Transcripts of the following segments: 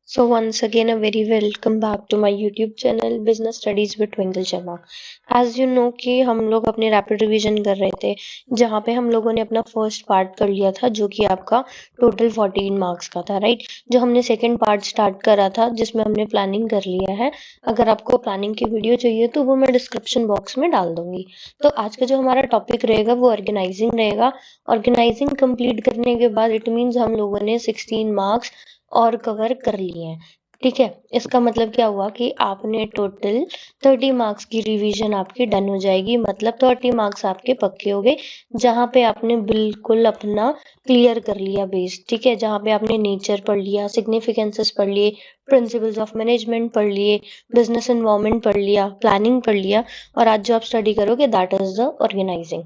So once again, a very welcome back to my YouTube channel Business Studies with Twinkle Sharma. As you know कि हम लोग अपने rapid revision कर रहे थे, जहाँ पे हम लोगों ने अपना फर्स्ट पार्ट कर लिया था, जो कि आपका टोटल 14 मार्क्स का था, राइट। जो हमने सेकंड पार्ट स्टार्ट करा था, जिसमें हमने प्लानिंग कर लिया है। अगर आपको प्लानिंग की वीडियो चाहिए तो वो मैं डिस्क्रिप्शन बॉक्स में डाल दूंगी। तो आज का जो हमारा टॉपिक रहेगा वो ऑर्गेनाइजिंग रहेगा। ऑर्गेनाइजिंग कंप्लीट करने के बाद इट मीन्स हम लोगों ने 16 मार्क्स और कवर कर लिए हैं। ठीक है, इसका मतलब क्या हुआ कि आपने टोटल 30 मार्क्स की रिवीजन आपकी डन हो जाएगी, मतलब 30 मार्क्स आपके पक्के हो गए, जहाँ पे आपने बिल्कुल अपना क्लियर कर लिया बेस। ठीक है, जहाँ पे आपने नेचर पढ़ लिया, सिग्निफिकेंसेस पढ़ लिए, प्रिंसिपल्स ऑफ मैनेजमेंट पढ़ लिए, बिजनेस एनवायरनमेंट पढ़ लिया, प्लानिंग पढ़ लिया, और आज जो आप स्टडी करोगे दैट इज द ऑर्गेनाइजिंग।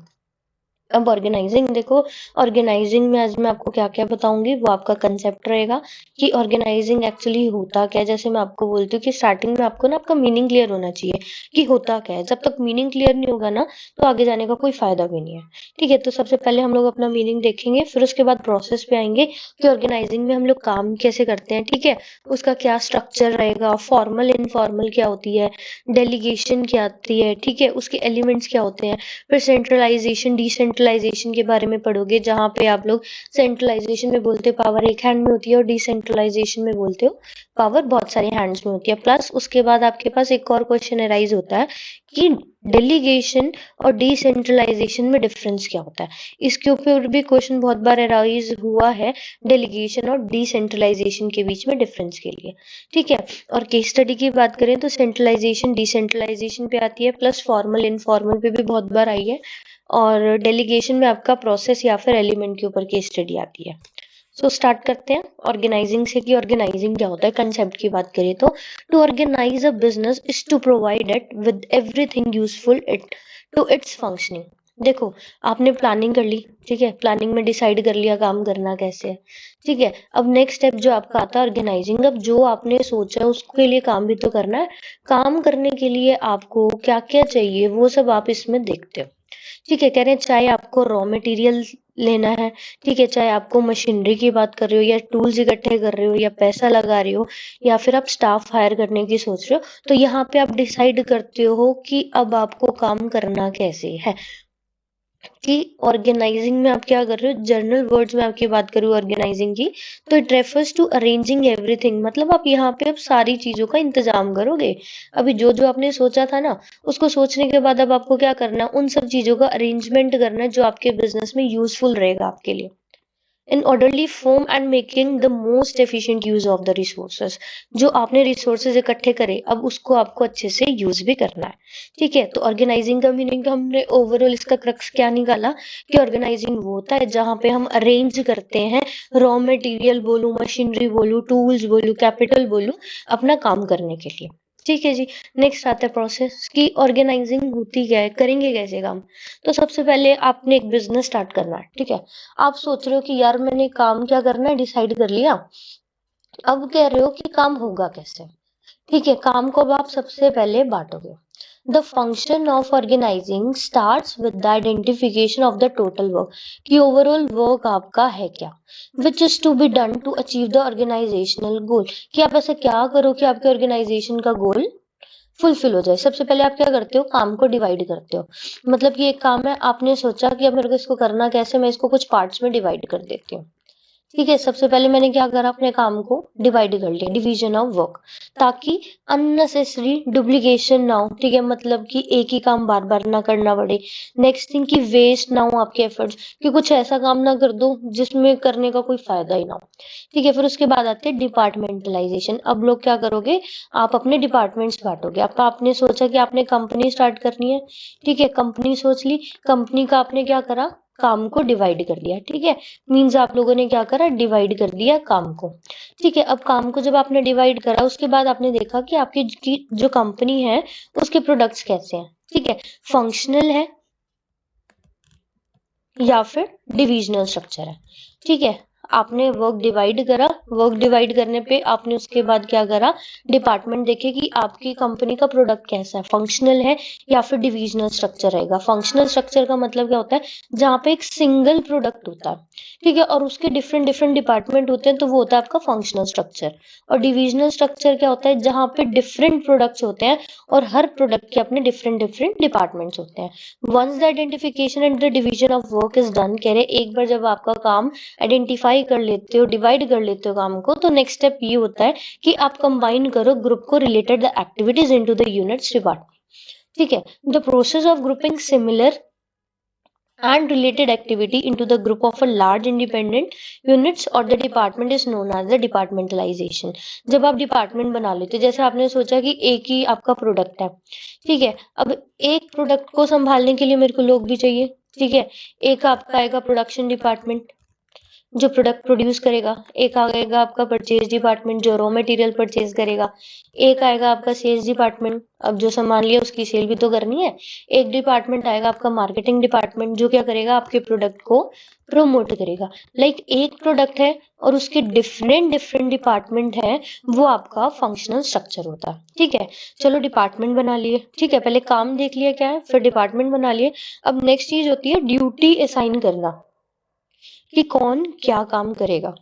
अब ऑर्गेनाइजिंग देखो, ऑर्गेनाइजिंग में आज मैं आपको क्या क्या बताऊंगी, वो आपका कंसेप्ट रहेगा कि ऑर्गेनाइजिंग एक्चुअली होता क्या है। जैसे मैं आपको बोलती हूँ कि स्टार्टिंग में आपको ना आपका मीनिंग क्लियर होना चाहिए कि होता क्या है। जब तक मीनिंग क्लियर नहीं होगा ना, तो आगे जाने का कोई फायदा भी नहीं है। ठीक है, तो सबसे पहले हम लोग अपना मीनिंग देखेंगे, फिर उसके बाद प्रोसेस पे आएंगे कि ऑर्गेनाइजिंग में हम लोग काम कैसे करते हैं। ठीक है, उसका क्या स्ट्रक्चर रहेगा, फॉर्मल इनफॉर्मल क्या होती है, डेलीगेशन क्या आती है, ठीक है, उसके एलिमेंट्स क्या होते हैं। फिर सेंट्रलाइजेशन डिसेंट्रलाइजेशन के बारे में पढ़ोगे, जहाँ पे आप लोग सेंट्रलाइजेशन में बोलते हो पावर एक हैंड में होती है, और डिसेंट्रलाइजेशन में बोलते हो पावर बहुत सारे हैंड्स में होती है। प्लस उसके बाद आपके पास एक और क्वेश्चन अराइज होता है कि डेलीगेशन और डिसेंट्रलाइजेशन में डिफरेंस क्या होता है। इसके ऊपर भी क्वेश्चन बहुत बार अराइज हुआ है, डेलीगेशन और डिसेंट्रलाइजेशन के बीच में डिफरेंस के लिए। ठीक है, और केस स्टडी की बात करें तो सेंट्रलाइजेशन डिसेंट्रलाइजेशन पे आती है, प्लस फॉर्मल इनफॉर्मल पे भी बहुत बार आई है, और डेलीगेशन में आपका प्रोसेस या फिर एलिमेंट के ऊपर केस स्टडी आती है। सो स्टार्ट करते हैं ऑर्गेनाइजिंग से कि ऑर्गेनाइजिंग क्या होता है। कंसेप्ट की बात करें तो to organise a business is to provide it with everything useful it to its functioning. देखो, आपने प्लानिंग कर ली, ठीक है, प्लानिंग में डिसाइड कर लिया काम करना कैसे है। ठीक है, अब नेक्स्ट स्टेप जो आपका आता है ऑर्गेनाइजिंग। अब जो आपने सोचा है उसके लिए काम भी तो करना है। काम करने के लिए आपको क्या क्या चाहिए वो सब आप इसमें देखते हो। ठीक है, कह रहे हैं चाहे आपको रॉ मटेरियल लेना है, ठीक है, चाहे आपको मशीनरी की बात कर रहे हो, या टूल्स इकट्ठे कर रहे हो, या पैसा लगा रहे हो, या फिर आप स्टाफ हायर करने की सोच रहे हो, तो यहाँ पे आप डिसाइड करते हो कि अब आपको काम करना कैसे है। कि ऑर्गेनाइजिंग में आप क्या कर रहे हो, जर्नल वर्ड्स में आपकी बात करूँ ऑर्गेनाइजिंग की, तो it refers to arranging everything. मतलब आप यहाँ पे अब सारी चीजों का इंतजाम करोगे। अभी जो जो आपने सोचा था ना, उसको सोचने के बाद अब आपको क्या करना है, उन सब चीजों का अरेंजमेंट करना है जो आपके बिजनेस में यूजफुल रहेगा आपके लिए, in orderly form and making the most efficient use of the resources. जो आपने रिसोर्सेज इकट्ठे करे, अब उसको आपको अच्छे से यूज भी करना है। ठीक है, तो ऑर्गेनाइजिंग का मीनिंग तो हमने ओवरऑल इसका क्रक्स क्या निकाला कि ऑर्गेनाइजिंग वो होता है जहाँ पे हम अरेंज करते हैं, रॉ मटेरियल बोलूं, मशीनरी बोलूं, टूल्स बोलूं, कैपिटल बोलूं, अपना काम करने के लिए। ठीक है जी। नेक्स्ट आता है प्रोसेस की ऑर्गेनाइजिंग होती क्या है, करेंगे कैसे काम। तो सबसे पहले आपने एक बिजनेस स्टार्ट करना है। ठीक है, आप सोच रहे हो कि यार मैंने काम क्या करना है डिसाइड कर लिया, अब कह रहे हो कि काम होगा कैसे। ठीक है, काम को अब आप सबसे पहले बांटोगे। The function of organising starts with the identification of the total work, कि ओवरऑल वर्क आपका है क्या, which is to be done to achieve the organisational goal, कि आप ऐसे क्या करो कि आपके ऑर्गेनाइजेशन का गोल फुलफिल हो जाए। सबसे पहले आप क्या करते हो, काम को डिवाइड करते हो। मतलब कि एक काम है, आपने सोचा कि अब मेरे को इसको करना कैसे, मैं इसको कुछ पार्ट्स में डिवाइड कर देती हूँ। ठीक है, सबसे पहले मैंने क्या करा, अपने काम को डिवाइड कर लिया, डिवीजन ऑफ वर्क, ताकि अननेसेसरी डुप्लीकेशन ना हो। ठीक है, मतलब कि एक ही काम बार बार ना करना पड़े। नेक्स्ट थिंग कि वेस्ट ना हो आपके एफर्ट्स, कि कुछ ऐसा काम ना कर दो जिसमें करने का कोई फायदा ही ना हो। ठीक है, फिर उसके बाद आते हैं डिपार्टमेंटलाइजेशन। अब लोग क्या करोगे, आप अपने डिपार्टमेंट्स बांटोगे। अब आपने सोचा कि आपने कंपनी स्टार्ट करनी है, ठीक है, कंपनी सोच ली, कंपनी का आपने क्या करा, काम को डिवाइड कर दिया। ठीक है, मीन्स आप लोगों ने क्या करा, डिवाइड कर दिया काम को। ठीक है, अब काम को जब आपने डिवाइड करा, उसके बाद आपने देखा कि आपकी जो कंपनी है उसके प्रोडक्ट्स कैसे हैं। ठीक है, फंक्शनल है या फिर डिविजनल स्ट्रक्चर है। ठीक है, आपने वर्क डिवाइड करा, वर्क डिवाइड करने पे आपने उसके बाद क्या करा, डिपार्टमेंट देखे कि आपकी कंपनी का प्रोडक्ट कैसा है, फंक्शनल है या फिर डिविजनल स्ट्रक्चर रहेगा। फंक्शनल स्ट्रक्चर का मतलब क्या होता है, जहाँ पे एक सिंगल प्रोडक्ट होता है, ठीक है, और उसके डिफरेंट डिफरेंट डिपार्टमेंट होते हैं, तो वो होता है आपका फंक्शनल स्ट्रक्चर। और डिविजनल स्ट्रक्चर क्या होता है, जहाँ पे डिफरेंट प्रोडक्ट्स होते हैं और हर प्रोडक्ट के अपने डिफरेंट डिफरेंट डिपार्टमेंट्स होते हैं। Once the identification and the division of work is done, कह रहे एक बार जब आपका काम आइडेंटिफाई कर लेते हो, डिवाइड कर लेते हो काम को, तो नेक्स्ट स्टेप ये होता है कि आप कंबाइन करो ग्रुप को related the activities into the units department. ठीक है, the process of grouping similar and related activity into the group of a large independent units or the department is known as the departmentalization। जब आप department बना लेते हो, जैसे आपने सोचा कि एक ही आपका प्रोडक्ट है, ठीक है, अब एक प्रोडक्ट को संभालने के लिए मेरे को लोग भी चाहिए, ठीक है, एक आपका आएगा प्रोडक्शन डिपार्टमेंट जो प्रोडक्ट प्रोड्यूस करेगा, एक आएगा आपका परचेज डिपार्टमेंट जो रॉ मटेरियल परचेज करेगा, एक आएगा आपका सेल्स डिपार्टमेंट, अब जो सामान लिया उसकी सेल भी तो करनी है, एक डिपार्टमेंट आएगा आपका मार्केटिंग डिपार्टमेंट जो क्या करेगा, आपके प्रोडक्ट को प्रमोट करेगा। लाइक एक प्रोडक्ट है और उसके डिफरेंट डिफरेंट डिपार्टमेंट है, वो आपका फंक्शनल स्ट्रक्चर होता है। ठीक है, चलो डिपार्टमेंट बना लिए, ठीक है, पहले काम देख लिया क्या है, फिर डिपार्टमेंट बना लिए। अब नेक्स्ट चीज होती है ड्यूटी असाइन करना कि कौन क्या काम करेगा।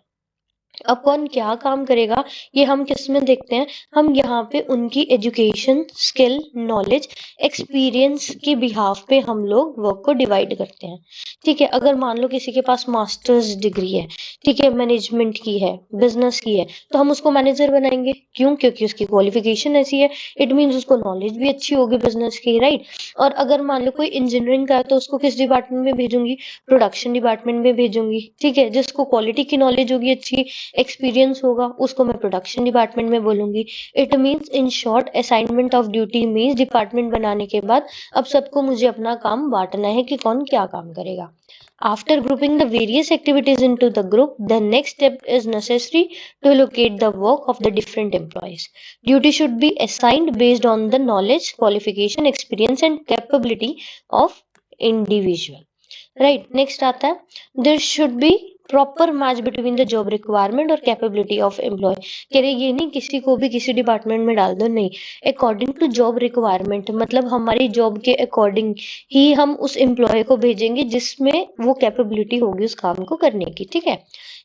अब कौन क्या काम करेगा ये हम किस में देखते हैं, हम यहाँ पे उनकी एजुकेशन, स्किल, नॉलेज, एक्सपीरियंस के बिहाफ पे हम लोग वर्क को डिवाइड करते हैं। ठीक है, अगर मान लो किसी के पास मास्टर्स डिग्री है, ठीक है, मैनेजमेंट की है, बिजनेस की है, तो हम उसको मैनेजर बनाएंगे। क्यों? क्योंकि उसकी क्वालिफिकेशन ऐसी है, इट मीन्स उसको नॉलेज भी अच्छी होगी बिजनेस की, राइट। और अगर मान लो कोई इंजीनियरिंग का है तो उसको किस डिपार्टमेंट में भेजूंगी, प्रोडक्शन डिपार्टमेंट में भेजूंगी। ठीक है, जिसको क्वालिटी की नॉलेज होगी अच्छी, एक्सपीरियंस होगा, उसको मैं प्रोडक्शन डिपार्टमेंट में बोलूंगी। It means in short assignment of duty means department बनाने के बाद अब सबको मुझे अपना काम बांटना है कि कौन क्या काम करेगा। After grouping the various activities into the group, the next step is necessary to allocate the work of the different employees. Duty should be assigned based on the knowledge, qualification, experience and capability of individual. Right, next आता है there should be proper match between the job requirement और capability of employ. कह रहे ये नहीं किसी को भी किसी डिपार्टमेंट में डाल दो, नहीं, अकॉर्डिंग टू जॉब रिक्वायरमेंट, मतलब हमारी जॉब के अकॉर्डिंग ही हम उस एम्प्लॉय को भेजेंगे जिसमें वो कैपेबिलिटी होगी उस काम को करने की। ठीक है,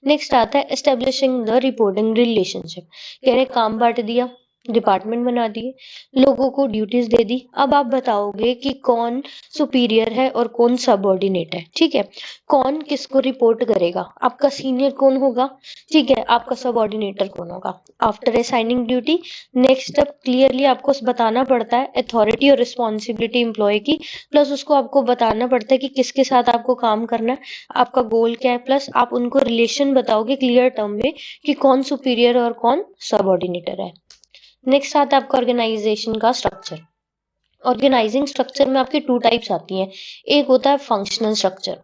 नेक्स्ट आता है एस्टेब्लिशिंग द रिपोर्टिंग रिलेशनशिप। कह रहे काम बांट दिया, डिपार्टमेंट बना दिए, लोगों को ड्यूटीज दे दी, अब आप बताओगे कि कौन सुपीरियर है और कौन सबऑर्डिनेट है। ठीक है, कौन किसको रिपोर्ट करेगा, आपका सीनियर कौन होगा, ठीक है, आपका सबऑर्डिनेटर कौन होगा। After assigning duty, next step clearly आपको बताना पड़ता है अथॉरिटी और रिस्पॉन्सिबिलिटी एम्प्लॉय की, प्लस उसको आपको बताना पड़ता है कि किसके साथ आपको काम करना है, आपका गोल क्या है, प्लस आप उनको रिलेशन बताओगे क्लियर टर्म में कि कौन सुपीरियर और कौन सबऑर्डिनेटर है। नेक्स्ट आता है आपका ऑर्गेनाइजेशन का स्ट्रक्चर। ऑर्गेनाइजिंग स्ट्रक्चर में आपके टू टाइप्स आती हैं, एक होता है फंक्शनल स्ट्रक्चर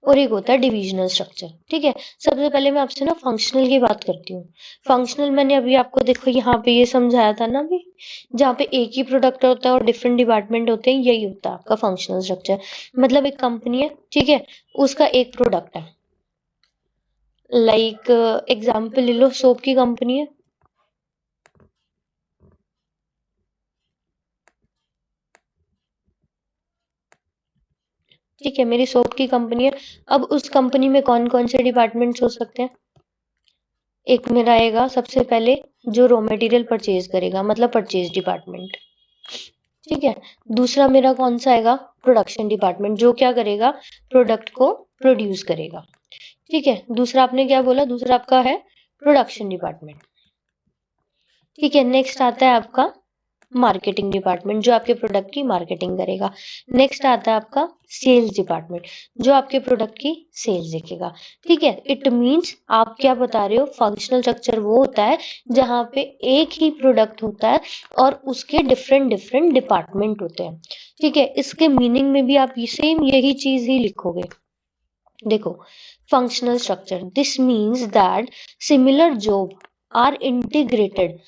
और एक होता है डिविजनल स्ट्रक्चर। ठीक है, सबसे पहले मैं आपसे ना फंक्शनल की बात करती हूँ। फंक्शनल मैंने अभी आपको देखो यहाँ पे ये समझाया था ना अभी, जहाँ पे एक ही प्रोडक्ट होता है और डिफरेंट डिपार्टमेंट होते हैं, यही होता है आपका फंक्शनल स्ट्रक्चर। मतलब एक कंपनी है, ठीक है, उसका एक प्रोडक्ट है, लाइक एग्जाम्पल ले लो, सोप की कंपनी है, ठीक है, मेरी सोप की कंपनी है। अब उस कंपनी में कौन कौन से डिपार्टमेंट्स हो सकते हैं, एक मेरा आएगा सबसे पहले जो रॉ मटेरियल परचेज करेगा, मतलब परचेज डिपार्टमेंट। ठीक है, दूसरा मेरा कौन सा आएगा, प्रोडक्शन डिपार्टमेंट, जो क्या करेगा, प्रोडक्ट को प्रोड्यूस करेगा। ठीक है, दूसरा आपने क्या बोला, दूसरा आपका है प्रोडक्शन डिपार्टमेंट। ठीक है, नेक्स्ट आता है आपका मार्केटिंग डिपार्टमेंट जो आपके प्रोडक्ट की मार्केटिंग करेगा। नेक्स्ट आता है आपका सेल्स डिपार्टमेंट जो आपके प्रोडक्ट की सेल्स देखेगा। ठीक है, इट मींस आप क्या बता रहे हो, फंक्शनल स्ट्रक्चर वो होता है जहां पे एक ही प्रोडक्ट होता है और उसके डिफरेंट डिफरेंट डिपार्टमेंट होते हैं। ठीक है, इसके मीनिंग में भी आप सेम यही चीज ही लिखोगे। देखो, functional structure, this means that similar job are integrated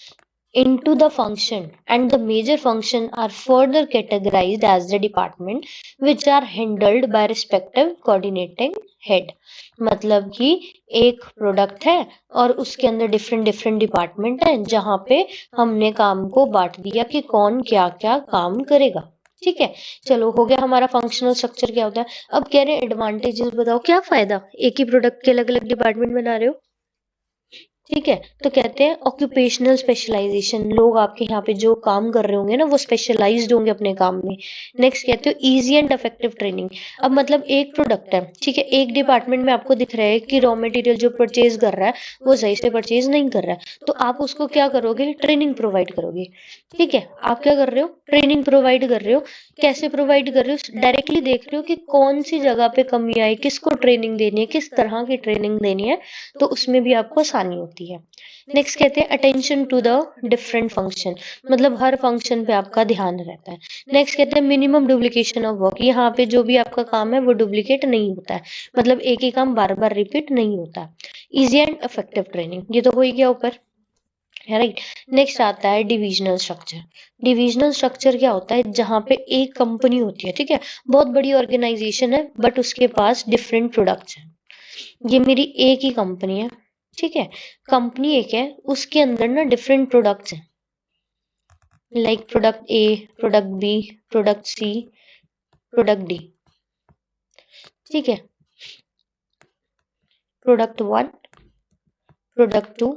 into the function, and the major function are further categorized as the department which are handled by respective coordinating head। मतलब कि एक प्रोडक्ट है और उसके अंदर डिफरेंट डिफरेंट डिपार्टमेंट है जहां पे हमने काम को बांट दिया कि कौन क्या क्या काम करेगा। ठीक है, चलो हो गया हमारा फंक्शनल स्ट्रक्चर क्या होता है। अब कह रहे हैं एडवांटेजेस बताओ, क्या फायदा एक ही प्रोडक्ट के अलग अलग डिपार्टमेंट बना रहे हो। ठीक है, तो कहते हैं ऑक्यूपेशनल स्पेशलाइजेशन, लोग आपके यहाँ पे जो काम कर रहे होंगे ना वो स्पेशलाइज्ड होंगे अपने काम में। नेक्स्ट कहते हो इजी एंड इफेक्टिव ट्रेनिंग। अब मतलब एक प्रोडक्ट है, ठीक है, एक डिपार्टमेंट में आपको दिख रहा है कि रॉ मटेरियल जो परचेज कर रहा है वो सही से परचेज नहीं कर रहा है, तो आप उसको क्या करोगे, ट्रेनिंग प्रोवाइड करोगे। ठीक है, आप क्या कर रहे हो, ट्रेनिंग प्रोवाइड कर रहे हो। कैसे प्रोवाइड कर रहे हो, डायरेक्टली देख रहे हो कि कौन सी जगह पे कमी आई, किसको ट्रेनिंग देनी है, किस तरह की ट्रेनिंग देनी है, तो उसमें भी आपको आसानी होती है। नेक्स्ट कहते हैं attention to the different function, मतलब हर फंक्शन पे आपका ध्यान रहता है। नेक्स्ट कहते हैं मिनिमम डुप्लीकेशन ऑफ वर्क, यहाँ पे जो भी आपका काम है वो डुप्लीकेट नहीं होता है, मतलब एक ही काम बार बार रिपीट नहीं होता। इजी एंड इफेक्टिव ट्रेनिंग, ये तो हो ही गया ऊपर, है राइट। नेक्स्ट आता है डिविजनल स्ट्रक्चर। डिविजनल स्ट्रक्चर क्या होता है, जहाँ पे एक कंपनी होती है, ठीक है, बहुत बड़ी ऑर्गेनाइजेशन है बट उसके पास डिफरेंट प्रोडक्ट्स हैं। ये मेरी एक ही कंपनी है, ठीक है, कंपनी एक है, उसके अंदर ना डिफरेंट प्रोडक्ट्स हैं, like product A, product B, product C, product D. ठीक है, product one, product two,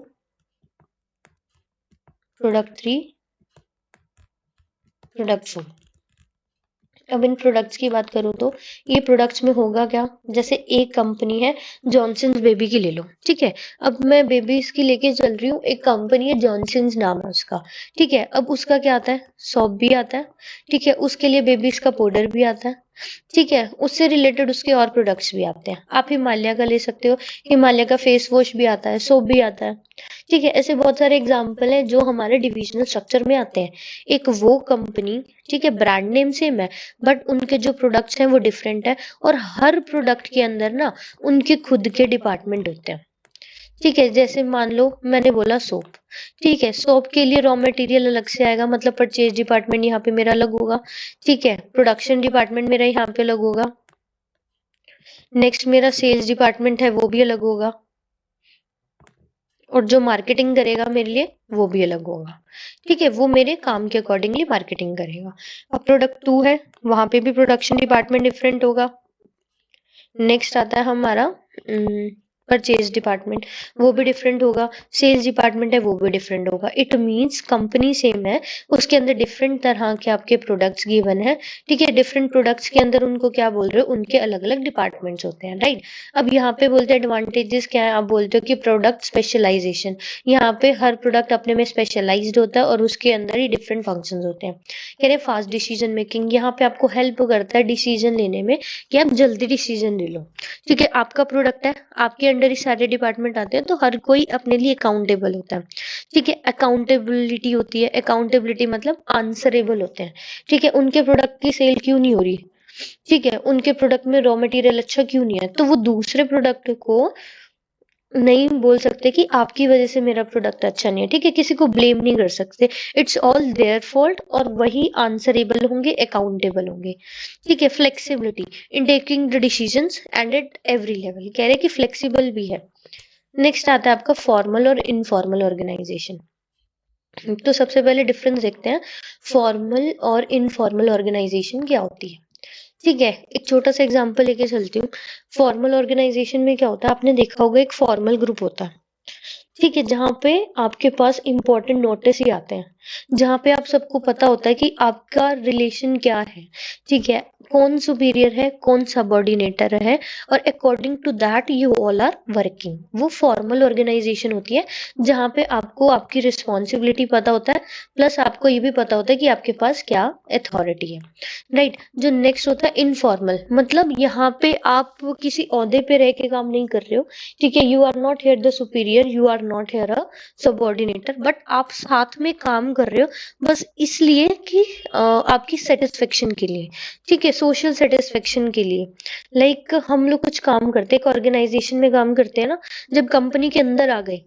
product three, product four. अब इन प्रोडक्ट्स की बात करूँ तो ये प्रोडक्ट्स में होगा क्या, जैसे एक कंपनी है जॉनसन्स बेबी की ले लो, ठीक है, अब मैं बेबीज की लेके चल रही हूँ, एक कंपनी है जॉनसन्स नाम है उसका। ठीक है, अब उसका क्या आता है, सॉप भी आता है, ठीक है, उसके लिए बेबीज का पाउडर भी आता है, ठीक है, उससे रिलेटेड उसके और प्रोडक्ट्स भी आते हैं। आप हिमालय का ले सकते हो, हिमालय का फेस वॉश भी आता है, सोप भी आता है। ठीक है, ऐसे बहुत सारे एग्जाम्पल हैं जो हमारे डिविजनल स्ट्रक्चर में आते हैं। एक वो कंपनी, ठीक है, ब्रांड नेम सेम है बट उनके जो प्रोडक्ट्स हैं वो डिफरेंट है, और हर प्रोडक्ट के अंदर ना उनके खुद के डिपार्टमेंट होते हैं। ठीक है, जैसे मान लो मैंने बोला सोप, ठीक है, सोप के लिए रॉ मटेरियल अलग से आएगा, मतलब परचेज डिपार्टमेंट यहाँ पे मेरा अलग होगा। ठीक है, प्रोडक्शन डिपार्टमेंट मेरा यहाँ पे अलग होगा। नेक्स्ट मेरा सेल्स डिपार्टमेंट है वो भी अलग होगा, और जो मार्केटिंग करेगा मेरे लिए वो भी अलग होगा। ठीक है, वो मेरे काम के अकॉर्डिंगली मार्केटिंग करेगा। अब प्रोडक्ट टू है, वहां पे भी प्रोडक्शन डिपार्टमेंट डिफरेंट होगा। नेक्स्ट आता है हमारा परचेज डिपार्टमेंट, वो भी डिफरेंट होगा। सेल्स डिपार्टमेंट है वो भी डिफरेंट होगा। इट मीन्स कंपनी सेम है, उसके अंदर डिफरेंट तरह के आपके प्रोडक्ट्स गिवन है। ठीक है, डिफरेंट प्रोडक्ट्स के अंदर उनको क्या बोल रहे हो, उनके अलग अलग डिपार्टमेंट्स होते हैं, राइट। अब यहाँ पे बोलते हैं एडवांटेजेस क्या है, आप बोलते हो कि प्रोडक्ट स्पेशलाइजेशन, यहाँ पे हर प्रोडक्ट अपने में स्पेशलाइज्ड होता है और उसके अंदर ही डिफरेंट फंक्शंस होते हैं। कह रहे फास्ट डिसीजन मेकिंग, यहाँ पे आपको हेल्प करता है डिसीजन लेने में कि आप जल्दी डिसीजन ले लो। ठीक है, आपका प्रोडक्ट है, आपके अंडर ही सारे डिपार्टमेंट आते हैं, तो हर कोई अपने लिए अकाउंटेबल होता है। ठीक है, अकाउंटेबिलिटी होती है, अकाउंटेबिलिटी मतलब आंसरेबल होते हैं। ठीक है, उनके प्रोडक्ट की सेल क्यों नहीं हो रही, ठीक है, उनके प्रोडक्ट में रॉ मटेरियल अच्छा क्यों नहीं है, तो वो दूसरे प्रोडक्ट को नहीं बोल सकते कि आपकी वजह से मेरा प्रोडक्ट अच्छा नहीं है। ठीक है, किसी को ब्लेम नहीं कर सकते, इट्स ऑल देयर फॉल्ट, और वही आंसरेबल होंगे, अकाउंटेबल होंगे। ठीक है, flexibility in taking the decisions and at every level, कह रहे कि फ्लेक्सिबल भी है। नेक्स्ट आता है आपका फॉर्मल और इनफॉर्मल ऑर्गेनाइजेशन। तो सबसे पहले डिफरेंस देखते हैं, फॉर्मल और इनफॉर्मल ऑर्गेनाइजेशन क्या होती है। ठीक है, एक छोटा सा एग्जांपल लेके चलती हूँ। फॉर्मल ऑर्गेनाइजेशन में क्या होता है, आपने देखा होगा एक फॉर्मल ग्रुप होता है, ठीक है, जहाँ पे आपके पास इंपॉर्टेंट नोटिस ही आते हैं, जहाँ पे आप सबको पता होता है कि आपका रिलेशन क्या है। ठीक है, कौन सुपीरियर है, कौन सबऑर्डिनेटर है, और according to that you all are working, वो फॉर्मल ऑर्गेनाइजेशन होती है, जहाँ पे आपको आपकी रिस्पॉन्सिबिलिटी पता होता है, प्लस आपको ये भी पता होता है कि आपके पास क्या अथॉरिटी है, राइट। जो नेक्स्ट होता है इनफॉर्मल, मतलब यहाँ पे आप किसी ओहदे पे रह के काम नहीं कर रहे हो। ठीक है, you are not here the superior, you are not here a subordinator, but आप साथ में काम कर रहे हो बस इसलिए कि आपकी सेटिस्फेक्शन के लिए, ठीक है, सोशल सेटिस्फेक्शन के लिए। लाइक हम लोग कुछ काम करते हैं, एक ऑर्गेनाइजेशन में काम करते हैं ना, जब कंपनी के अंदर आ गए,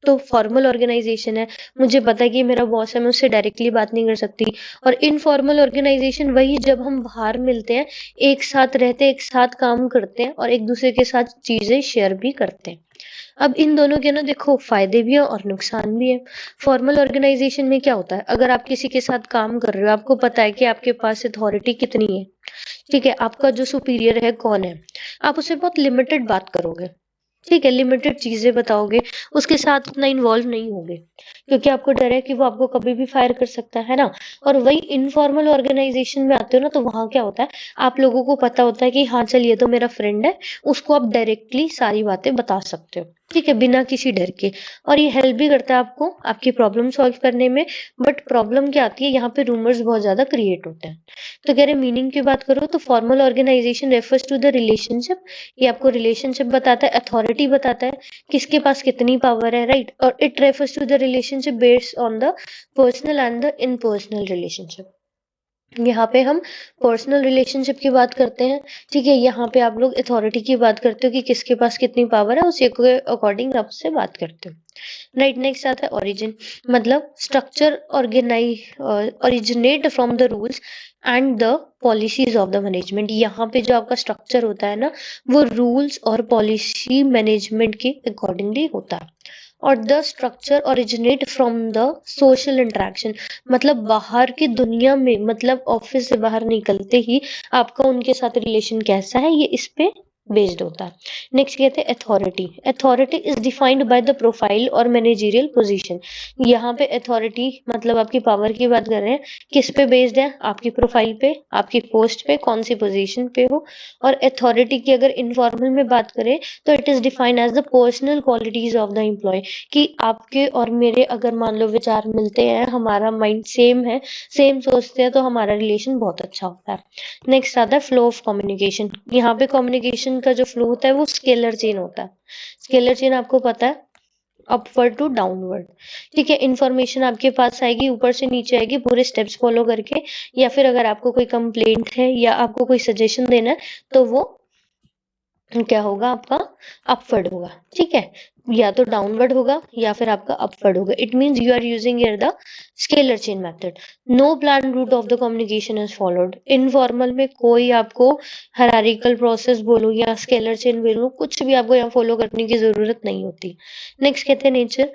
तो फॉर्मल ऑर्गेनाइजेशन है, मुझे पता है कि मेरा बॉस है, मैं उससे डायरेक्टली बात नहीं कर सकती। और इनफॉर्मल ऑर्गेनाइजेशन वही जब हम बाहर मिलते हैं, एक साथ रहते हैं, एक साथ काम करते हैं और एक दूसरे के साथ चीजें शेयर भी करते हैं। अब इन दोनों के ना देखो फायदे भी है और नुकसान भी है। फॉर्मल ऑर्गेनाइजेशन में क्या होता है, अगर आप किसी के साथ काम कर रहे हो, आपको पता है कि आपके पास अथॉरिटी कितनी है, ठीक है, आपका जो सुपीरियर है कौन है, आप उससे बहुत लिमिटेड बात करोगे, ठीक है, लिमिटेड चीजें बताओगे, उसके साथ उतना इन्वॉल्व नहीं होगे, क्योंकि आपको डर है कि वो आपको कभी भी फायर कर सकता है ना। और वही इनफॉर्मल ऑर्गेनाइजेशन में आते हो ना, तो वहां क्या होता है, आप लोगों को पता होता है कि हाँ चल ये तो मेरा फ्रेंड है, उसको आप डायरेक्टली सारी बातें बता सकते हो, ठीक है, बिना किसी डर के। और ये हेल्प भी करता है आपको आपकी प्रॉब्लम सॉल्व करने में। बट प्रॉब्लम क्या आती है, यहाँ पे रूमर्स बहुत ज्यादा क्रिएट होते हैं। तो कह रहे मीनिंग की बात करो तो formal organisation refers to the relationship, ये आपको रिलेशनशिप बताता है, अथॉरिटी बताता है, किसके पास कितनी पावर है, राइट। और it refers to the relationship based on the personal and the impersonal relationship. यहाँ पे हम पर्सनल रिलेशनशिप की बात करते हैं, ठीक है, यहाँ पे आप लोग अथॉरिटी की बात करते हो कि किसके पास कितनी पावर है, उसी के अकॉर्डिंग आप उससे बात करते हो, राइट। नेक्स्ट आता है ओरिजिन, मतलब structure originate from the rules and the policies of the management. यहाँ पे जो आपका स्ट्रक्चर होता है ना, वो रूल्स और पॉलिसी मैनेजमेंट के अकॉर्डिंगली होता है। और the structure originate from the social interaction, मतलब बाहर की दुनिया में, मतलब ऑफिस से बाहर निकलते ही आपका उनके साथ रिलेशन कैसा है, ये इस पे बेस्ड होता है। नेक्स्ट कहते हैं authority, authority is defined by the profile और मैनेजरियल पोजीशन। यहाँ पे अथॉरिटी मतलब आपकी पावर की बात कर रहे हैं, किस पे बेस्ड है, आपकी प्रोफाइल पे, आपकी पोस्ट पे, कौन सी पोजीशन पे हो। और अथॉरिटी की अगर इनफॉर्मल में बात करें तो it is defined as the personal qualities of the employ, कि आपके और मेरे अगर मान लो विचार मिलते हैं, हमारा माइंड सेम है, सेम सोचते हैं, तो हमारा रिलेशन बहुत अच्छा होता है। नेक्स्ट आता है फ्लो ऑफ कम्युनिकेशन, यहाँ पे कम्युनिकेशन का जो फ्लो होता है वो स्केलर चेन होता है। स्केलर चेन आपको पता है, अपवर्ड टू डाउनवर्ड, ठीक है, इंफॉर्मेशन आपके पास आएगी, ऊपर से नीचे आएगी पूरे स्टेप्स फॉलो करके। या फिर अगर आपको कोई कंप्लेंट है या आपको कोई सजेशन देना है, तो वो क्या होगा, आपका अपवर्ड होगा, ठीक है, या तो डाउनवर्ड होगा या फिर आपका अपवर्ड होगा। It means you are using here the scalar chain method. No plan route of the communication is followed, informal में कोई आपको हायरार्किकल प्रोसेस बोलो या स्केलर चेन बोलो, कुछ भी आपको यहाँ फॉलो करने की जरूरत नहीं होती। नेक्स्ट कहते हैं nature,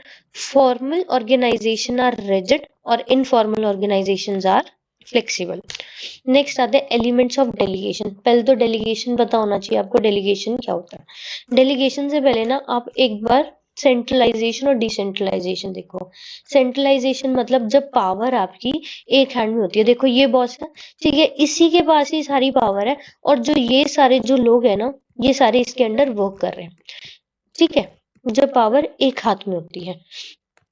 formal organisation are rigid और informal organisations are flexible. Next आते हैं एलिमेंट्स ऑफ डेलीगेशन, पहले तो डेलीगेशन पता होना चाहिए आपको, डेलीगेशन क्या होता है। डेलीगेशन से पहले ना आप एक बार सेंट्रलाइजेशन और डिसेंट्रलाइजेशन देखो। सेंट्रलाइजेशन मतलब जब पावर आपकी एक हैंड में होती है, देखो ये बॉस है, ठीक है, इसी के पास ही सारी पावर है, और जो ये सारे जो लोग हैं ना, ये सारे इसके अंडर वर्क कर रहे हैं, ठीक है, जब पावर एक हाथ में होती है।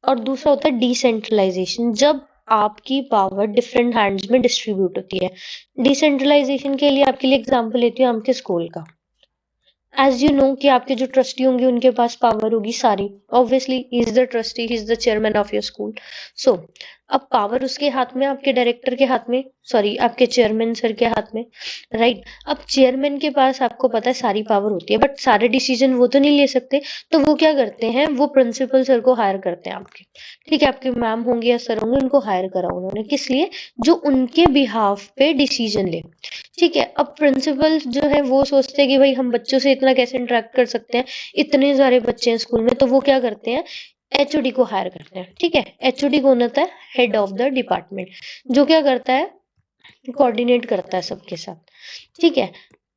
और दूसरा होता है डिसेंट्रलाइजेशन, जब आपकी पावर डिफरेंट हैंड्स में डिस्ट्रीब्यूट होती है। डिसेंट्रलाइजेशन के लिए आपके लिए एग्जांपल लेती हूँ आपके स्कूल का। एज यू नो कि आपके जो ट्रस्टी होंगे उनके पास पावर होगी सारी, obviously he is the trustee, he is the chairman of your school. So अब पावर उसके हाथ में, आपके डायरेक्टर के हाथ में, सॉरी आपके चेयरमैन सर के हाथ में, राइट। अब चेयरमैन के पास आपको पता है सारी पावर होती है, बट सारे डिसीजन वो तो नहीं ले सकते, तो वो क्या करते हैं, वो प्रिंसिपल सर को हायर करते हैं आपके, ठीक है, आपके मैम होंगे या सर होंगे, उनको हायर करा उन्होंने, किस लिए, जो उनके बिहाफ पे डिसीजन ले, ठीक है। अब प्रिंसिपल जो है वो सोचते हैं कि भाई हम बच्चों से इतना कैसे इंटरेक्ट कर सकते हैं, इतने सारे बच्चे हैं स्कूल में, तो वो क्या करते हैं, एचओडी को हायर करते हैं, ठीक है। एचओडी कौन होता है, हेड ऑफ द डिपार्टमेंट, जो क्या करता है, कोऑर्डिनेट करता है सबके साथ, ठीक है।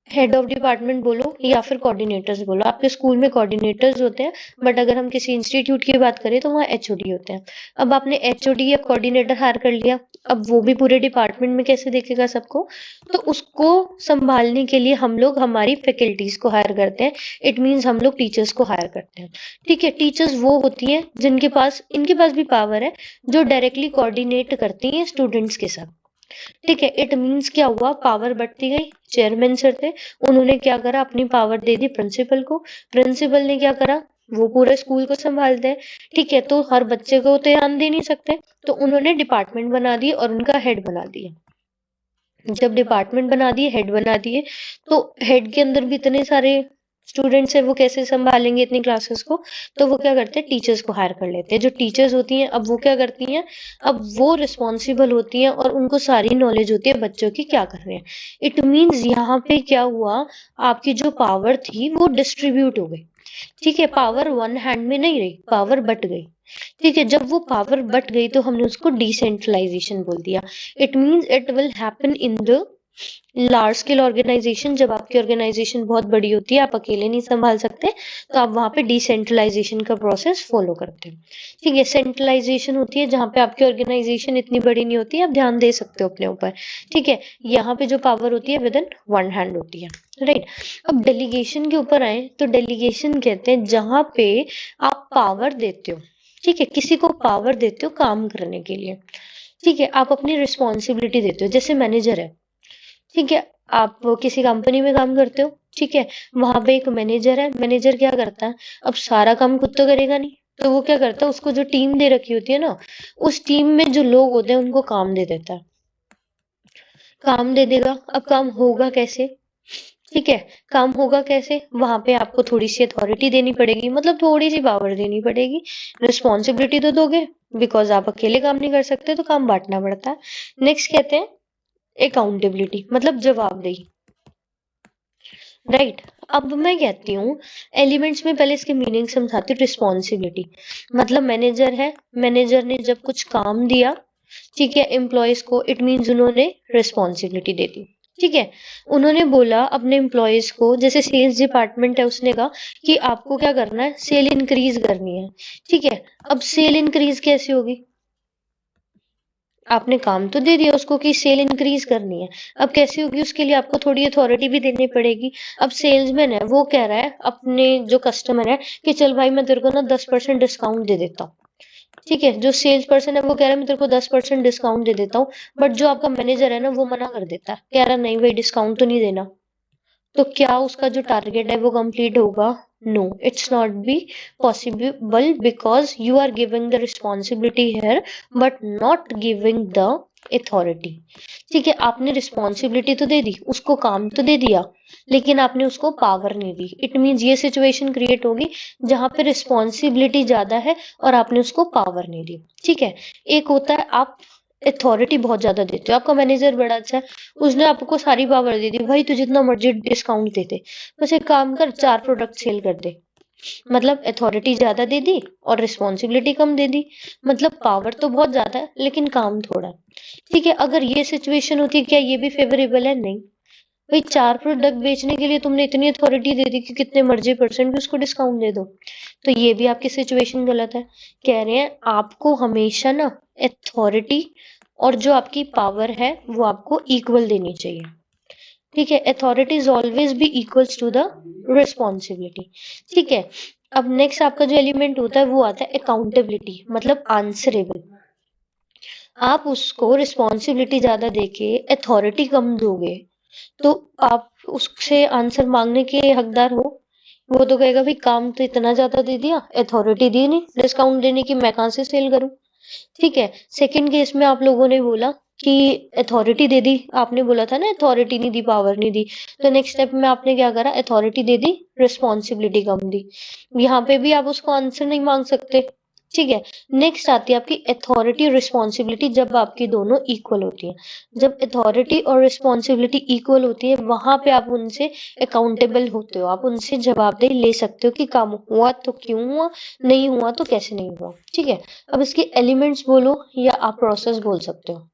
हेड ऑफ डिपार्टमेंट बोलो या फिर कोऑर्डिनेटर्स बोलो, आपके स्कूल में कोऑर्डिनेटर्स होते हैं, बट अगर हम किसी इंस्टीट्यूट की बात करें तो वहाँ एचओडी होते हैं। अब आपने एचओडी या कोऑर्डिनेटर हायर कर लिया, अब वो भी पूरे डिपार्टमेंट में कैसे देखेगा सबको, तो उसको संभालने के लिए हम लोग हमारी फैकल्टीज को हायर करते हैं। इट मीन्स हम लोग टीचर्स को हायर करते हैं, ठीक है। टीचर्स वो होती हैं जिनके पास, इनके पास भी पावर है, जो डायरेक्टली कोऑर्डिनेट करती हैं स्टूडेंट्स के साथ, ठीक है। इट मीन्स क्या हुआ, पावर बढ़ती गई, चेयरमैन सर थे, उन्होंने क्या करा, अपनी पावर दे दी प्रिंसिपल को, प्रिंसिपल ने क्या करा, वो पूरे स्कूल को संभालते हैं, ठीक है, तो हर बच्चे को तो ध्यान दे नहीं सकते, तो उन्होंने डिपार्टमेंट बना दिए और उनका हेड बना दिया। जब डिपार्टमेंट बना दिए, हेड बना दिए, तो हेड के अंदर भी इतने सारे स्टूडेंट्स है वो कैसे संभालेंगे इतनी क्लासेस को, तो वो क्या करते हैं, टीचर्स को हायर कर लेते हैं। जो टीचर्स होती हैं अब वो क्या करती हैं, अब वो रिस्पॉन्सिबल होती हैं और उनको सारी नॉलेज होती है बच्चों की क्या कर रहे हैं। इट मीन्स यहाँ पे क्या हुआ, आपकी जो पावर थी वो डिस्ट्रीब्यूट हो गई। ठीक है, पावर वन हैंड में नहीं रही, पावर बट गई। ठीक है, जब वो पावर बट गई तो हमने उसको डिसेंट्रलाइजेशन बोल दिया। It means it will happen in the large scale organisation. जब आपकी ऑर्गेनाइजेशन बहुत बड़ी होती है, आप अकेले नहीं संभाल सकते, तो आप वहां पे डिसेंट्रलाइजेशन का प्रोसेस फॉलो करते हैं। ठीक है, सेंट्रलाइजेशन होती है जहां पे आपकी ऑर्गेनाइजेशन इतनी बड़ी नहीं होती, आप ध्यान दे सकते हो अपने ऊपर। ठीक है, यहाँ पे जो पावर होती है विद इन वन हैंड होती है। राइट, अब डेलीगेशन के ऊपर आए तो डेलीगेशन कहते हैं जहां पे आप पावर देते हो। ठीक है, किसी को पावर देते हो काम करने के लिए। ठीक है, आप अपनी रिस्पॉन्सिबिलिटी देते हो, जैसे मैनेजर है। ठीक है, आप किसी कंपनी में काम करते हो। ठीक है, वहां पे एक मैनेजर है। मैनेजर क्या करता है, अब सारा काम खुद तो करेगा नहीं, तो वो क्या करता है, उसको जो टीम दे रखी होती है ना, उस टीम में जो लोग होते हैं उनको काम दे देता है। काम दे देगा, अब काम होगा कैसे। ठीक है, काम होगा कैसे, वहां पे आपको थोड़ी सी अथॉरिटी देनी पड़ेगी, मतलब थोड़ी सी पावर देनी पड़ेगी। रिस्पॉन्सिबिलिटी तो दोगे, बिकॉज आप अकेले काम नहीं कर सकते, तो काम बांटना पड़ता है। नेक्स्ट कहते हैं अकाउंटेबिलिटी, मतलब जवाबदेही। राइट, अब मैं कहती हूँ एलिमेंट्स में पहले इसके मीनिंग समझाती हूँ। रिस्पॉन्सिबिलिटी मतलब मैनेजर है, मैनेजर ने जब कुछ काम दिया, ठीक है, एम्प्लॉयज को, इट मीन्स उन्होंने रिस्पॉन्सिबिलिटी दे दी। ठीक है, उन्होंने बोला अपने एम्प्लॉयज को, जैसे सेल्स डिपार्टमेंट है, उसने कहा कि आपको क्या करना है, सेल इंक्रीज करनी है। ठीक है, अब सेल इंक्रीज कैसे होगी, आपने काम तो दे दिया उसको कि सेल इंक्रीज करनी है, अब कैसी होगी, उसके लिए आपको थोड़ी अथॉरिटी भी देनी पड़ेगी। अब सेल्समैन है, वो कह रहा है अपने जो कस्टमर है कि चल भाई मैं तेरे को ना 10% डिस्काउंट दे देता हूँ। ठीक है, जो सेल्स पर्सन है वो कह रहा है मैं तेरे को 10% डिस्काउंट दे देता हूँ, बट जो आपका मैनेजर है ना वो मना कर देता है, कह रहा नहीं भाई डिस्काउंट तो नहीं देना। तो क्या उसका जो टारगेट है वो कंप्लीट होगा? No, it's not be possible, because you are giving the responsibility here but not giving the authority. ठीक है, आपने रिस्पॉन्सिबिलिटी तो दे दी, उसको काम तो दे दिया, लेकिन आपने उसको पावर नहीं दी। इट मीन्स ये सिचुएशन क्रिएट होगी जहां पे रिस्पॉन्सिबिलिटी ज्यादा है और आपने उसको पावर नहीं दी। ठीक है, एक होता है आप अथॉरिटी बहुत ज्यादा देते हो, आपका मैनेजर बड़ा अच्छा है, उसने आपको सारी पावर दे दी, भाई तू जितना मर्जी डिस्काउंट दे दे, बस एक काम कर 4 प्रोडक्ट सेल कर दे। मतलब अथॉरिटी ज्यादा दे दी और रिस्पॉन्सिबिलिटी कम दे दी, मतलब पावर तो बहुत ज्यादा है लेकिन काम थोड़ा है। ठीक है, अगर ये सिचुएशन होती, क्या ये भी फेवरेबल है? नहीं भाई, 4 प्रोडक्ट बेचने के लिए तुमने इतनी अथॉरिटी दे दी कि कितने मर्जी परसेंट भी उसको डिस्काउंट दे दो, तो ये भी आपकी सिचुएशन गलत है। कह रहे हैं आपको हमेशा ना अथॉरिटी और जो आपकी पावर है वो आपको इक्वल देनी चाहिए। ठीक है, authority is always be equals to the responsibility. ठीक है, अब नेक्स्ट आपका जो एलिमेंट होता है वो आता है अकाउंटेबिलिटी, मतलब आंसरेबल। आप उसको रिस्पॉन्सिबिलिटी ज्यादा देके अथॉरिटी कम दोगे, तो आप उससे आंसर मांगने के हकदार हो। वो तो कहेगा भाई काम तो इतना ज्यादा दे दिया, अथॉरिटी दी नहीं डिस्काउंट देने की, मैं कहाँ से सेल करूं। ठीक है, सेकंड केस में आप लोगों ने बोला कि अथॉरिटी दे दी, आपने बोला था ना अथॉरिटी नहीं दी, पावर नहीं दी, तो नेक्स्ट स्टेप में आपने क्या करा, अथॉरिटी दे दी, रिस्पॉन्सिबिलिटी कम दी। यहाँ पे भी आप उसको आंसर नहीं मांग सकते। ठीक है, नेक्स्ट आती है आपकी अथॉरिटी और रिस्पॉन्सिबिलिटी, जब आपकी दोनों इक्वल होती है। जब अथॉरिटी और रिस्पॉन्सिबिलिटी इक्वल होती है वहां पे आप उनसे अकाउंटेबल होते हो, आप उनसे जवाबदेही ले सकते हो कि काम हुआ तो क्यों हुआ, नहीं हुआ तो कैसे नहीं हुआ। ठीक है, अब इसके एलिमेंट्स बोलो या आप प्रोसेस बोल सकते हो।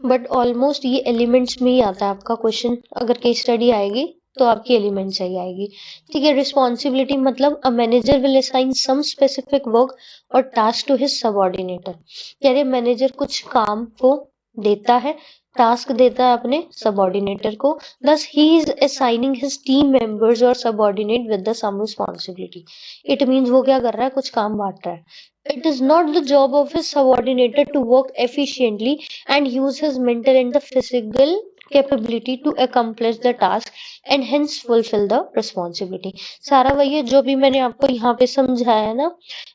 बट ऑलमोस्ट ये एलिमेंट्स में ही आता है आपका क्वेश्चन, अगर केस स्टडी आएगी तो आपकी एलिमेंट से ही आएगी। ठीक है, रिस्पॉन्सिबिलिटी मतलब a manager will assign some specific work और टास्क टू हिज सबऑर्डिनेटर। कह रहे मैनेजर कुछ काम को देता है, टास्क देता है अपने सबऑर्डिनेटर को, thus he is assigning his team members or subordinate with the some responsibility। it means वो क्या कर रहा है, कुछ काम बांट रहा है। it is not the job of his subordinator to work efficiently and use his mental and the physical capability to accomplish the task। And hence fulfil the responsibility. सारा वही है जो भी मैंने आपको यहाँ पे समझाया है ना,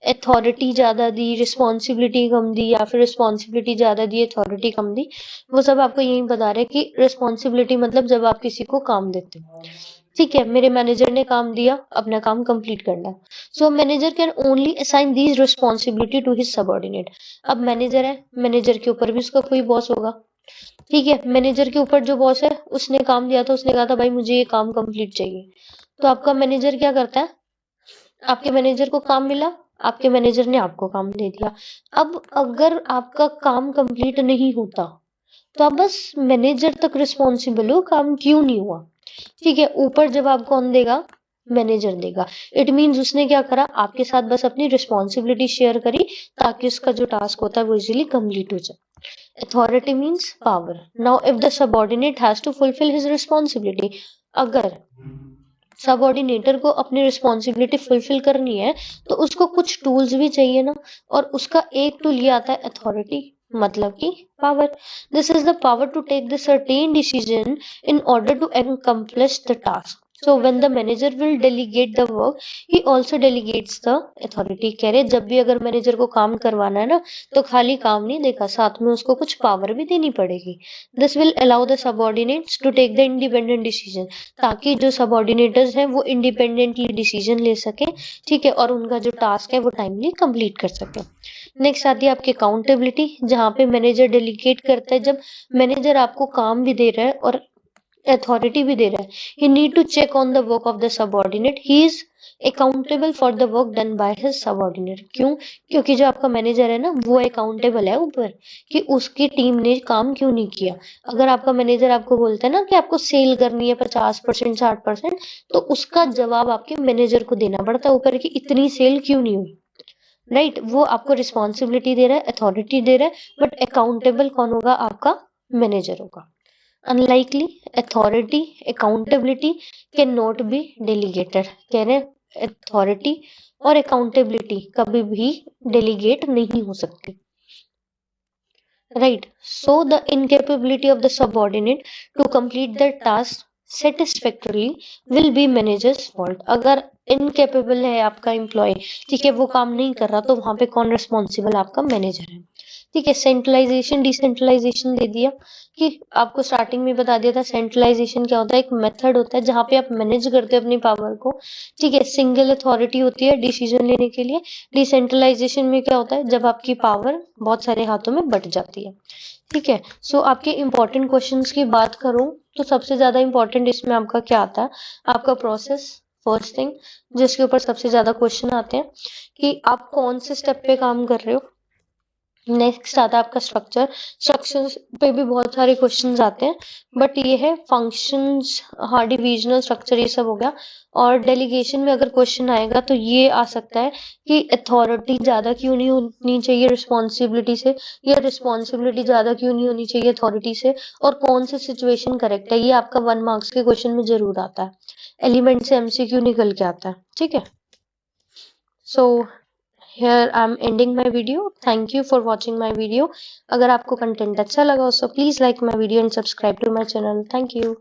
अथॉरिटी ज्यादा दी, रिस्पॉन्सिबिलिटी कम दी, या फिर रिस्पॉन्सिबिलिटी ज्यादा दी, अथॉरिटी कम दी, वो सब आपको यही बता रहे हैं कि रिस्पॉन्सिबिलिटी मतलब जब आप किसी को काम देते हो। ठीक है, मेरे मैनेजर ने काम दिया, अपना काम कंप्लीट करना है, so manager can only assign these responsibility to his subordinate. अब मैनेजर है, मैनेजर के ऊपर भी उसका कोई बॉस होगा। ठीक है, मैनेजर के ऊपर जो बॉस है उसने काम दिया था, उसने कहा था भाई मुझे ये काम कंप्लीट चाहिए, तो आपका मैनेजर क्या करता है, आपके मैनेजर को काम मिला, आपके मैनेजर ने आपको काम दे दिया। अब अगर आपका काम कंप्लीट नहीं होता तो आप बस मैनेजर तक रिस्पॉन्सिबल हो, काम क्यों नहीं हुआ। ठीक है, ऊपर जवाब कौन देगा, मैनेजर देगा। इट मीन्स उसने क्या करा, आपके साथ बस अपनी रिस्पॉन्सिबिलिटी शेयर करी ताकि उसका जो टास्क होता है वो इजीली कंप्लीट हो जाए। Authority means power. Now if the subordinate has to fulfil his responsibility, अगर सबऑर्डिनेटर को अपनी रिस्पॉन्सिबिलिटी फुलफिल करनी है तो उसको कुछ टूल्स भी चाहिए ना, और उसका एक टूल ये आता है अथॉरिटी, मतलब कि power. This is the power to take the certain decision in order to accomplish the task. So when the manager will delegate the work, he also delegates the authority। कह रहे जब भी अगर मैनेजर को काम करवाना है ना, तो खाली काम नहीं देगा, साथ में उसको कुछ पावर भी देनी पड़ेगी। This will allow the subordinates to take the independent decision, ताकि जो सबऑर्डिनेटर्स हैं वो इंडिपेंडेंटली डिसीजन ले सके। ठीक है, और उनका जो टास्क है वो टाइमली कंप्लीट कर सके। नेक्स्ट आती है आपकी अकाउंटेबिलिटी, जहाँ पे मैनेजर डेलीगेट करता है। जब मैनेजर आपको काम भी दे रहा है और अथॉरिटी भी दे रहा है, he need to check on the work of the subordinate, he is accountable for the work done by his subordinate. क्यों, क्योंकि जो आपका मैनेजर है ना वो अकाउंटेबल है ऊपर कि उसकी टीम ने काम क्यों नहीं किया। अगर आपका मैनेजर आपको बोलता है ना कि आपको सेल करनी है 50% 60%, तो उसका जवाब आपके मैनेजर को देना पड़ता है ऊपर कि इतनी सेल क्यों नहीं हुई। राइट, वो आपको रिस्पॉन्सिबिलिटी दे रहा है, अथॉरिटी दे रहा है, बट अकाउंटेबल कौन होगा, आपका मैनेजर होगा। Unlikely authority accountability can not be delegated. कह रहे हैं अथॉरिटी और अकाउंटेबिलिटी कभी भी डेलीगेट नहीं हो सकती। Right, so the incapability of the subordinate to complete the task satisfactorily will be manager's fault. अगर इनकेपेबल है आपका एम्प्लॉय, ठीक है, वो काम नहीं कर रहा, तो वहां पे कौन रिस्पॉन्सिबल, आपका मैनेजर है। ठीक है, सेंट्रलाइजेशन डिसेंट्रलाइजेशन दे दिया कि आपको स्टार्टिंग में बता दिया था। सेंट्रलाइजेशन क्या होता है, एक मेथड होता है जहां पे आप मैनेज करते हो अपनी पावर को। ठीक है, सिंगल अथॉरिटी होती है डिसीजन लेने के लिए। डिसेंट्रलाइजेशन में क्या होता है, जब आपकी पावर बहुत सारे हाथों में बट जाती है। ठीक है, सो आपके इंपॉर्टेंट क्वेश्चंस की बात करूं तो सबसे ज्यादा इंपॉर्टेंट इसमें आपका क्या आता है, आपका प्रोसेस फर्स्ट थिंग, जिसके ऊपर सबसे ज्यादा क्वेश्चन आते हैं कि आप कौन से स्टेप पे काम कर रहे हो। नेक्स्ट आता है आपका स्ट्रक्चर, स्ट्रक्चर पे भी बहुत सारे क्वेश्चंस आते हैं, बट ये है फंक्शंस, हाँ डिविजनल स्ट्रक्चर ये सब हो गया। और डेलीगेशन में अगर क्वेश्चन आएगा तो ये आ सकता है कि अथॉरिटी ज्यादा क्यों नहीं होनी चाहिए रिस्पॉन्सिबिलिटी से, या रिस्पॉन्सिबिलिटी ज्यादा क्यों नहीं होनी चाहिए अथॉरिटी से, और कौन सी सिचुएशन करेक्ट है। ये आपका 1 मार्क्स के क्वेश्चन में जरूर आता है, एलिमेंट से एमसीक्यू निकल के आता है। ठीक है, सो here I'm ending my video. Thank you for watching my video. अगर आपको कंटेंट अच्छा लगा हो so please like my video and subscribe to my channel. Thank you.